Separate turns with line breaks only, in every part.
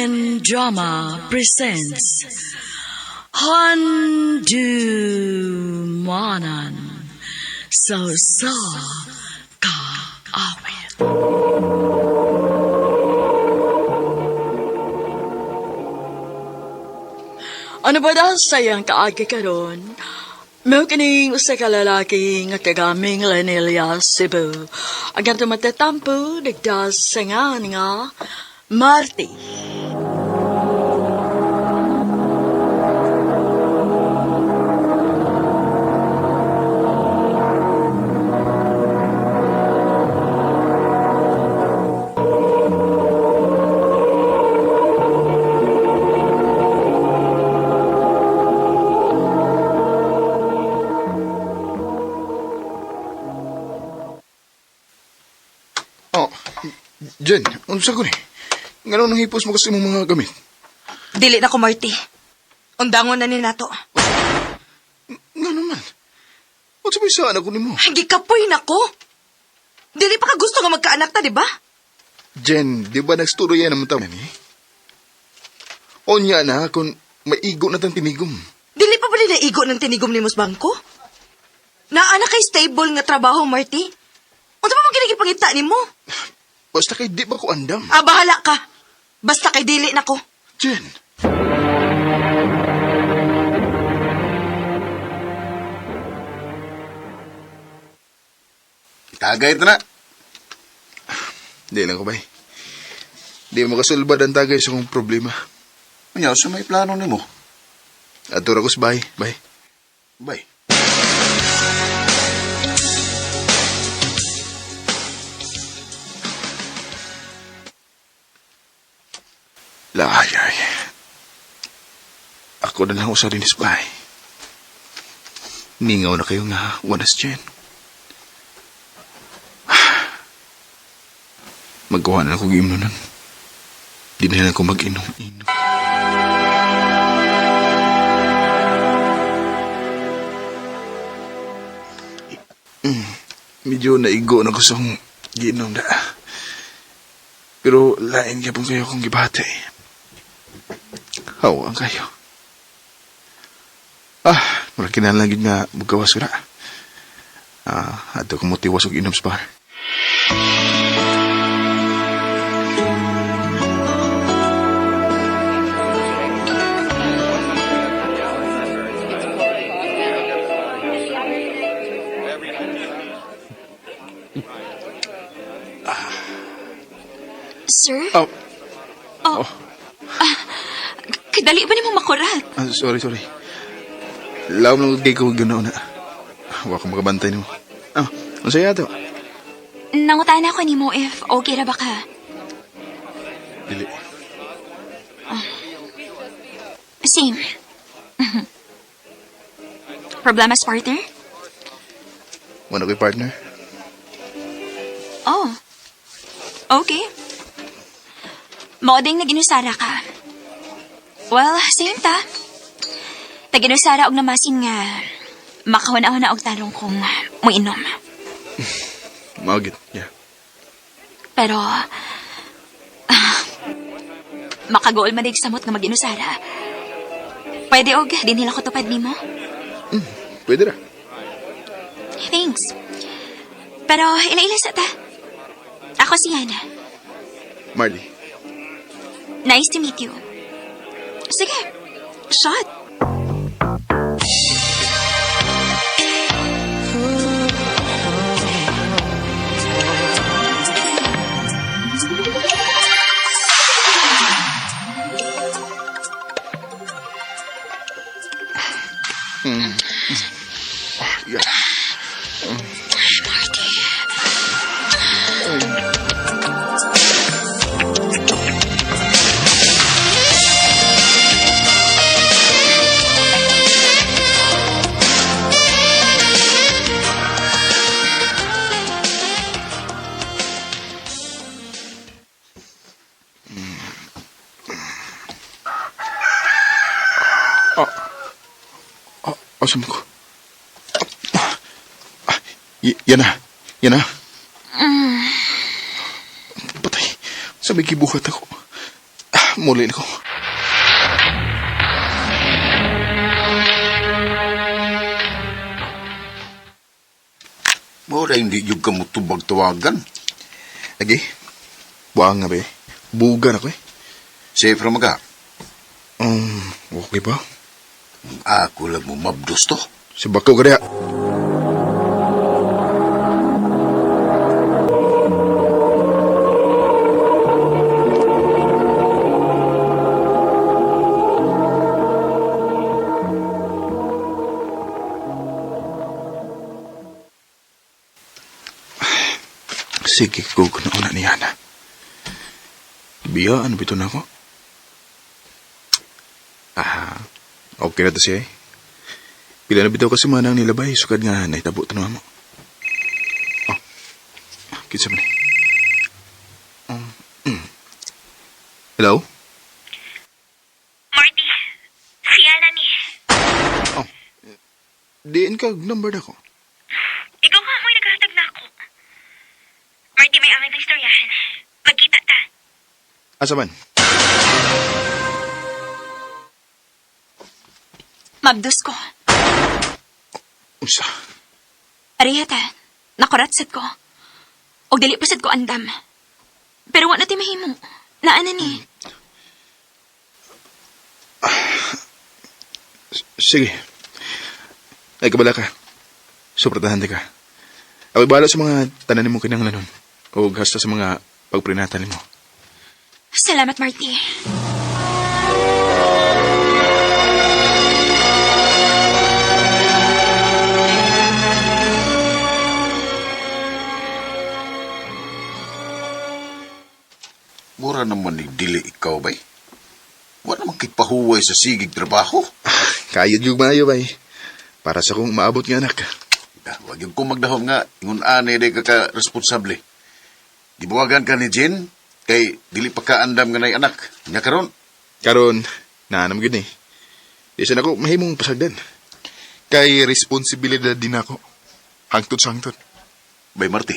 and Drama presents Handumanan So Ka Awit. Ano ba dahil sayang kaagi karon? May kining usa ka lalaki nga tagaming Lanilla, Cebu. Agang tumatatampo, nagdas sa nga Marty.
Jen, unsa ko ni? Ngano nang hipos mo kasi mong mga gamit?
Dili na ko, Marty. Undangon na ni nato.
Nga naman. Unsa may saan ako ni mo?
Gikapoy na ko. Dili pa ka gusto nga magkaanak ta, di ba?
Jen, di ba nagsturo yan naman tayo? Onya na kung maigo na tang tinigom.
Dili pa bali na igo ng tinigom ni Mos Bangko? Naana kay stable nga trabaho, Marty. Unsa pa man ginigipangita ni mo?
Basta kay di ba ko andam?
Bahala ka. Basta kay dili na ko.
Jen. Tagay ito na. Di lang ko, bay. Di makasulbad ang tagay sa kong problema.
Ano, sa may plano ni mo?
Atura ko sa bay. Bay. Bay. Layay. Ako na lang usa rin sa bahay. Ningaw na kayo nga, wanas Jen. Magkuha na akong imno nun. Di na lang ako mag-inom-inom. Medyo naigo na ko sa kong giinom na. Pero lain ka pong kayo kong gibate. Hawaan kayo. Mula kinalagin nga magawas ko na. Ato kong motiwas og inom sa bar.
Sir?
Oh.
Kadali ba ni mo makurat?
Sorry. Laom lang kay ko ganoon na. Wa ko makabantay nimo. Ano saya to?
Nangutan ako ni mo if okay ra ba ka?
Dili.
Same. Problema sa partner?
Wala ko'y partner?
Oh. Okay. Mauding naginusara ka. Well, same ta. Naginusara og namasin nga makawana-wana og tarong kong muinom.
Magit, yeah.
Pero, makagool manig samot nga maginusara. Pwede og, di nila ko tupad nimo?
Pwede ra.
Thanks. Pero, ila-ila sa ta. Ako si Hannah.
Marley.
Nice to meet you. Sige, shot.
Yeah.
Marty.
Asam ko. Yan na. Patay. Sabi kibuhat ako. Muli na ko.
Mura hindi yung kamutubag-tawagan.
Lagi. Buang nga ba eh. Buga na ko eh.
Safe ra maga.
Okay ba?
Ako lang mo mabdos to.
Si Bakaw ka diya. Sige, kung nauna ni Ana. Biyaan, bito na ako. Okay na to siya eh. Pila na bitaw kasi manang nilabay, sukad nga naitabo tanong mo. Oh, kitsa mo ni. Hello?
Marty, si Ana ni.
Oh, diin ka, number na ko.
Ikaw nga mo'y naghatag na ako. Marty, may aming istoryahan. Magkita ta.
Asa man?
Mabdos ko.
Usa.
Arihata, nakuratsat ko. Og dili pasad ko andam. Pero wala natin mahimo. Naana ni.
Sige. Ay, kabala ka. Suportahan ka. Ako'y bahala sa mga tananin mo kinanglanon. O hasta sa mga pagprenatan mo.
Salamat, Marty.
Mura naman ni dili ikaw bay. Wala naman kitpahuway sa sigig trabaho.
Kayod yung mayo ba para sa kong maabot nga anak.
Wag yung kung magdahom nga, ingon ane day ka responsable. Dibuwagan ka ni Jen, kay dili pa ka andam nga nay anak. Nya karon,
Karon, naanam gud eh. Di siya ako mahimong pasagdan. Kay responsibilidad din ako. Hangtod sa hangtod.
bay Marty.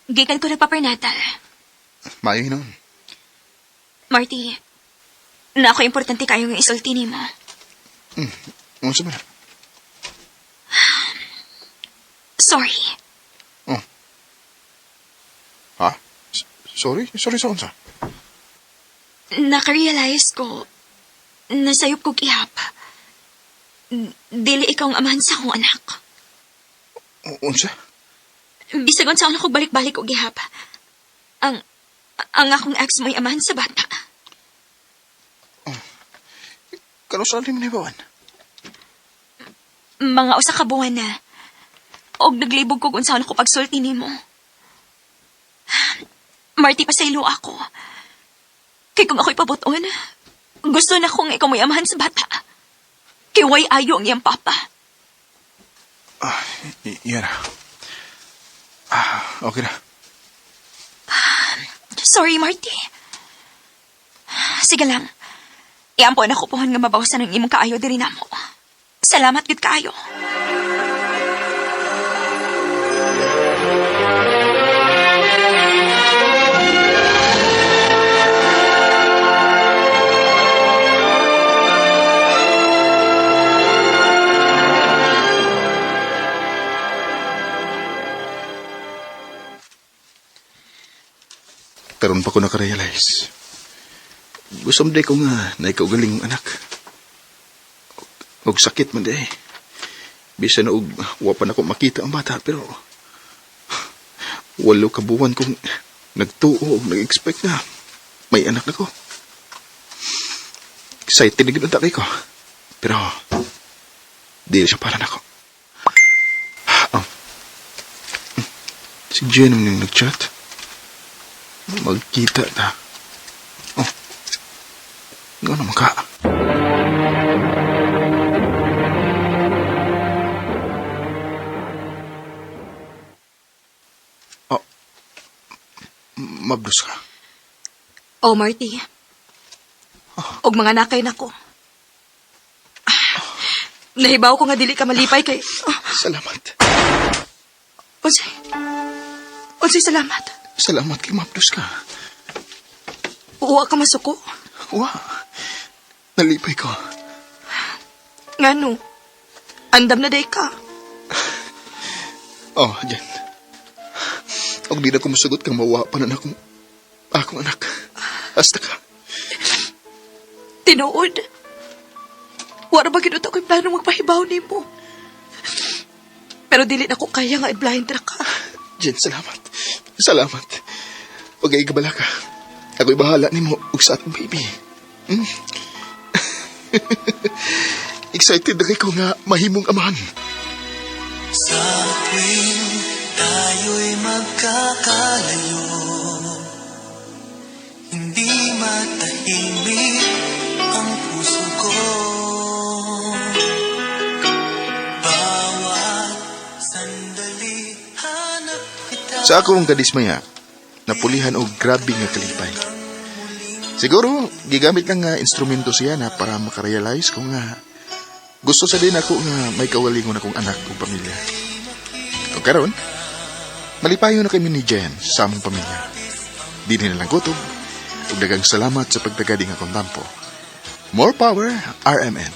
Gikan ko nagpapernatal.
Mayo hinon.
Marty, na ako importante kayo ng isulti ni mo.
Ano sa man?
Sorry.
Ha? Sorry? Sorry sa unsa?
Nakarealize ko na sayop ko gihap. Dili ikaw ang amahan sa akong anak.
Unsa?
Bisag unsa ako balik-balik og gihap. Ang akong ex mo'y amahan sa bata.
Kano sa alim ni Bawan?
Mga usa ka buwan na. Og naglibog ko kung saan ako pagsulti nimo. Marty, pasaylo ako. Kay kung ako'y pabuton, gusto na kong ikaw mo'y amahan sa bata. Kay way ayo ang iyang papa.
Yan na. Okay na.
Sorry, Marty. Sige lang. Iampo na ko puhan nga mabawasan ang imong kaayo diri namo. Salamat gud kaayo.
Karon pa ko nakarealize. Gusto mo ko nga na ikaw galing anak. Og sakit man day. Bisa na og wapan ako makita ang bata pero 8 kabuwan kong nagtuo og nag-expect na may anak na ko. Excited na ginunta kay ko. Pero di siya para na ko. Si Jen ang nag-chat. Magkita na. Nga naman ka. Mabdos ka.
Oh, Marty.
Og mga nakay nako. Nahibaw ko nga dili ka malipay kay...
Salamat.
Unsay salamat.
Salamat kay mapdos ka.
Uwa ka masuko.
Wa. Nalipay ko.
Ngano? Andam na day ka.
Oh, Jen. Og di na ko musugot kang mawa pa na akong anak. Hasta ka.
Tinuod. Wala ba ginuto ko'y plano magpahibaw ni mo? Pero dili na ko kaya nga i-blind ra ka.
Jen, salamat. Salamat. Huwag ay gabala ka. Ako'y bahala ni mo ug sa atong baby. Excited na kay ko nga mahimong amahan.
Sa tuwing tayo'y magkakalayo, hindi matahimik ang puso ko. Bawat sandali hanap kita.
Sa akong kadismaya, napulihan og grabe nga kalipay. Siguro, gigamit lang nga instrumento siya na para makarealize ko nga gusto sa din ako nga may kawalingon akong anak o pamilya. O karon, malipayo na kami ni Jen sa among pamilya. Di na lang gutom, ug daghang salamat sa pagtagading akong tampo. More power, RMN.